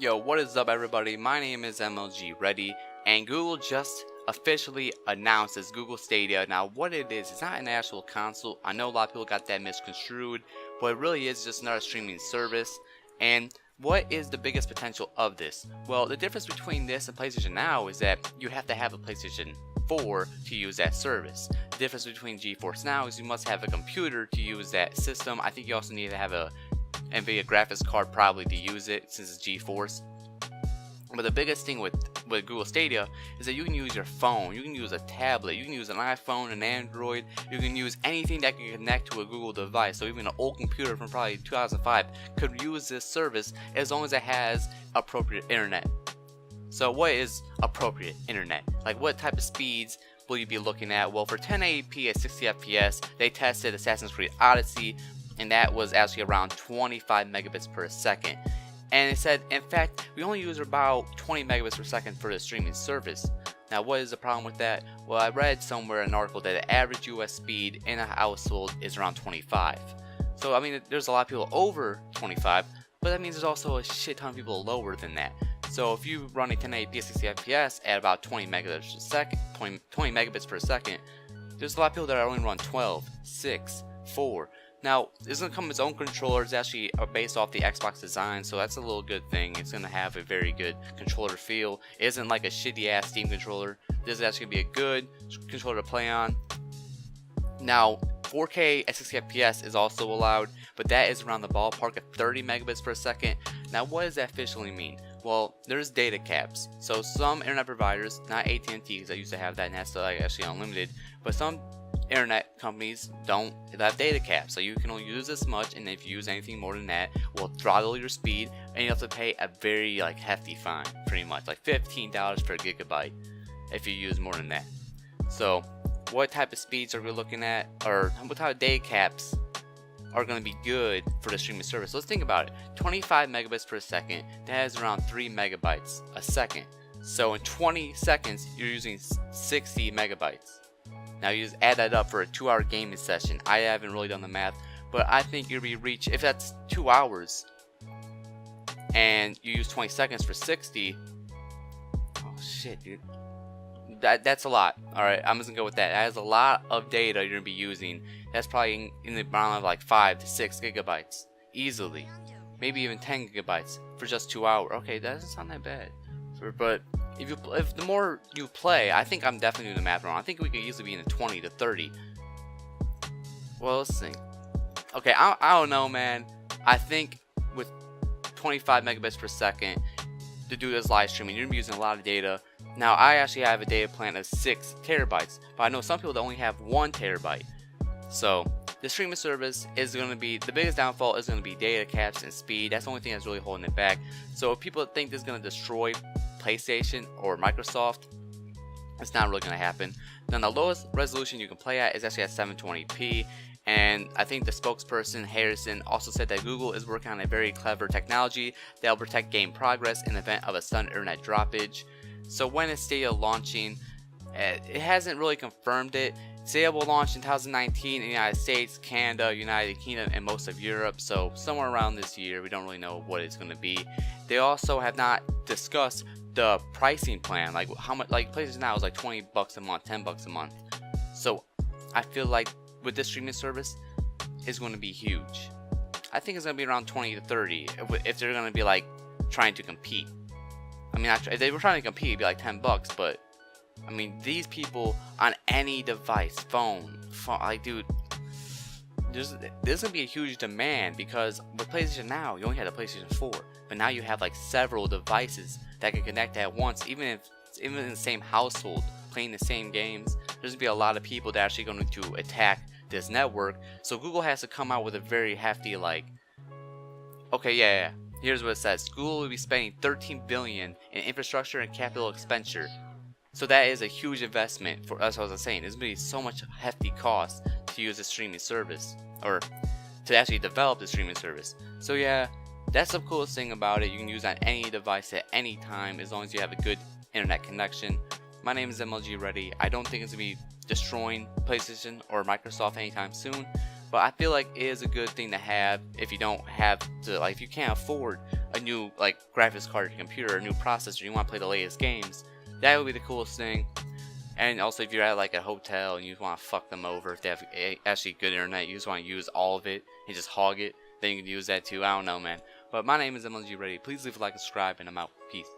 Yo, what is up everybody? My name is MLG Ready, and Google just officially announced this Google Stadia. Now what it is, it's not an actual console. I know a lot of people got that misconstrued, but it really is just another streaming service. And what is the biggest potential of this? Well, the difference between this and PlayStation Now is that you have to have a PlayStation 4 to use that service. The difference between GeForce Now is you must have a computer to use that system. I think you also need to have a NVIDIA graphics card probably to use it since it's GeForce. But the biggest thing with Google Stadia is that you can use your phone, you can use a tablet, you can use an iPhone, an Android, you can use anything that can connect to a Google device. So even an old computer from probably 2005 could use this service as long as it has appropriate internet. So what is appropriate internet? Like what type of speeds will you be looking at? Well, for 1080p at 60 FPS, they tested Assassin's Creed Odyssey, and that was actually around 25 megabits per second. And it said, in fact, we only use about 20 megabits per second for the streaming service. Now, what is the problem with that? Well, I read somewhere an article that the average US speed in a household is around 25. So, I mean, there's a lot of people over 25, but that means there's also a shit ton of people lower than that. So, if you run a 1080p 60 FPS at about 20 megabits per second, 20 megabits per second, there's a lot of people that only run 12, 6, 4. Now, this is going to come with its own controller. It's actually based off the Xbox design, so that's a little good thing. It's going to have a very good controller feel. It isn't like a shitty ass Steam controller. This is actually going to be a good controller to play on. Now, 4K at 60 FPS is also allowed, but that is around the ballpark of 30 megabits per second. Now, what does that officially mean? Well, there's data caps. So some internet providers, not AT&T, because I used to have that and that's like actually unlimited, but some internet companies don't have data caps, so you can only use this much, and if you use anything more than that, will throttle your speed, and you have to pay a very hefty fine, pretty much like $15 per gigabyte if you use more than that. So what type of speeds are we looking at, or what type of data caps are going to be good for the streaming service? Let's think about it. 25 megabits per second, that is around 3 megabytes a second. So in 20 seconds you're using 60 megabytes. Now you just add that up for a 2-hour gaming session. I haven't really done the math, but I think you'll be if that's 2 hours and you use 20 seconds for 60. Oh shit, dude. That's a lot. Alright, I'm just gonna go with that. That is a lot of data you're gonna be using. That's probably in the amount of like 5 to 6 gigabytes. Easily. Maybe even 10 gigabytes for just 2 hours. Okay, that doesn't sound that bad. But if the more you play, I think I'm definitely doing the math wrong. I think we could easily be in the 20 to 30. Well, let's think. Okay, I don't know, man. I think with 25 megabits per second to do this live streaming, you're gonna be using a lot of data. Now, I actually have a data plan of 6 terabytes, but I know some people that only have 1 terabyte. So the streaming service is going to be, the biggest downfall is going to be data caps and speed. That's the only thing that's really holding it back. So if people think this is going to destroy PlayStation or Microsoft, it's not really going to happen. Then the lowest resolution you can play at is actually at 720p. And I think the spokesperson, Harrison, also said that Google is working on a very clever technology that will protect game progress in the event of a sudden internet droppage. So when is Stadia launching? It hasn't really confirmed it. Stadia will launch in 2019 in the United States, Canada, United Kingdom, and most of Europe. So somewhere around this year. We don't really know what it's going to be. They also have not discussed the pricing plan, like how much. Like PlayStation Now is like $20 a month, $10 a month. So I feel like with this streaming service, it's going to be huge. I think it's going to be around 20 to 30 if they're going to be like trying to compete. I mean, if they were trying to compete, it'd be like $10, but I mean, these people on any device, phone, like, dude, there's gonna be a huge demand, because with PlayStation Now, you only had a PlayStation 4, but now you have like several devices that can connect at once, even in the same household, playing the same games. There's gonna be a lot of people that are actually going to attack this network. So Google has to come out with a very hefty, like, okay, yeah. Here's what it says. Google will be spending $13 billion in infrastructure and capital expenditure. So that is a huge investment for us. As I was saying, there's going to be so much hefty cost to use the streaming service, or to actually develop the streaming service. So yeah, that's the coolest thing about it. You can use it on any device at any time as long as you have a good internet connection. My name is MLG Ready. I don't think it's going to be destroying PlayStation or Microsoft anytime soon, but I feel like it is a good thing to have if you don't have to, like, if you can't afford a new like graphics card in your computer, a new processor, you want to play the latest games, that would be the coolest thing. And also, if you're at like a hotel and you want to fuck them over, if they have actually good internet, you just want to use all of it and just hog it, then you can use that too. I don't know, man. But my name is MLG Ready. Please leave a like and subscribe, and I'm out. Peace.